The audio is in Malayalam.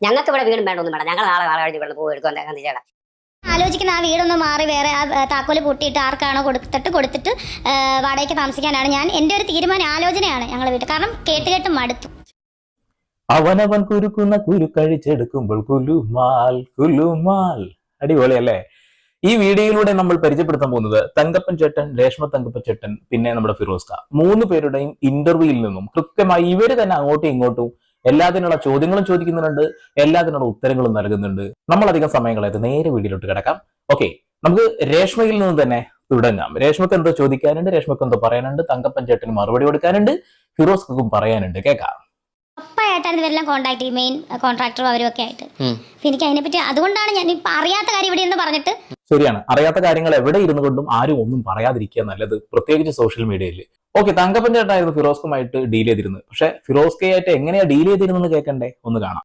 ഞങ്ങൾക്ക് ഇവിടെ വീടും വേണ്ട ഒന്നും വേണ്ട. ഞങ്ങൾ നാളെ കഴിഞ്ഞ് ഇവിടെ പോകും എടുക്കാൻ ചേട്ടാ. ആലോചിക്കുന്ന ആ വീടൊന്ന് മാറി വേറെ ആ താക്കോല് പൊട്ടിയിട്ട് ആർക്കാണോ കൊടുത്തിട്ട് വാടകയ്ക്ക് താമസിക്കാനാണ് എൻ്റെ ഒരു തീരുമാനം, ആലോചനയാണ് ഞങ്ങൾ വീട്ടിൽ. കാരണം കേട്ട് മടുത്തു. അവനവൻ കുരുക്കുന്ന കുരുക്കഴിച്ചെടുക്കുമ്പോൾ കുലുമാൽ കുലുമാൽ. അടിപൊളിയല്ലേ? ഈ വീഡിയോയിലൂടെ നമ്മൾ പരിചയപ്പെടുത്താൻ പോകുന്നത് തങ്കപ്പൻ ചേട്ടൻ, രേഷ്മ തങ്കപ്പൻ ചേട്ടൻ, പിന്നെ നമ്മുടെ ഫിറോസ്ക, 3 പേരുടെയും ഇന്റർവ്യൂയിൽ നിന്നും കൃത്യമായി ഇവര് തന്നെ അങ്ങോട്ടും ഇങ്ങോട്ടും എല്ലാത്തിനുള്ള ചോദ്യങ്ങളും ചോദിക്കുന്നുണ്ട്, എല്ലാത്തിനുള്ള ഉത്തരങ്ങളും നൽകുന്നുണ്ട്. നമ്മൾ അധികം സമയങ്ങളായിട്ട് നേരെ വീഡിയോയിലോട്ട് കിടക്കാം. ഓക്കെ, നമുക്ക് രേഷ്മയിൽ നിന്ന് തന്നെ തുടങ്ങാം. രേഷ്മക്ക് എന്തോ ചോദിക്കാനുണ്ട്, രേഷ്മക്ക് എന്തോ പറയാനുണ്ട്, തങ്കപ്പൻ ചേട്ടന് മറുപടി കൊടുക്കാനുണ്ട്, ഫിറോസ്ക്കും പറയാനുണ്ട്. കേൾക്കാം. ഉറപ്പായിട്ടാണ് ഇവരെല്ലാം കോൺടാക്ട് ചെയ്യും, മെയിൻ കോൺട്രാക്ടറും അവരും ഒക്കെ ആയിട്ട്. എനിക്ക് അതിനെപ്പറ്റി അതുകൊണ്ടാണ് ഞാൻ ഇപ്പൊ അറിയാത്ത കാര്യം ഇവിടെ എന്ന് പറഞ്ഞിട്ട്. ശരിയാണ്, അറിയാത്ത കാര്യങ്ങൾ എവിടെ ഇരുന്നു കൊണ്ടും ആരും ഒന്നും പറയാതിരിക്കുക നല്ലത്, പ്രത്യേകിച്ച് സോഷ്യൽ മീഡിയയിൽ. ഓക്കെ, തങ്കപ്പൻ ചേട്ടനായിരുന്നു ഫിറോസ്കുമായിട്ട് ഡീൽ ചെയ്തിരുന്നത്. പക്ഷെ ഫിറോസ്കയായിട്ട് എങ്ങനെയാ ഡീൽ ചെയ്തിരുന്നെന്ന് കേൾക്കണ്ടേ? ഒന്ന് കാണാം.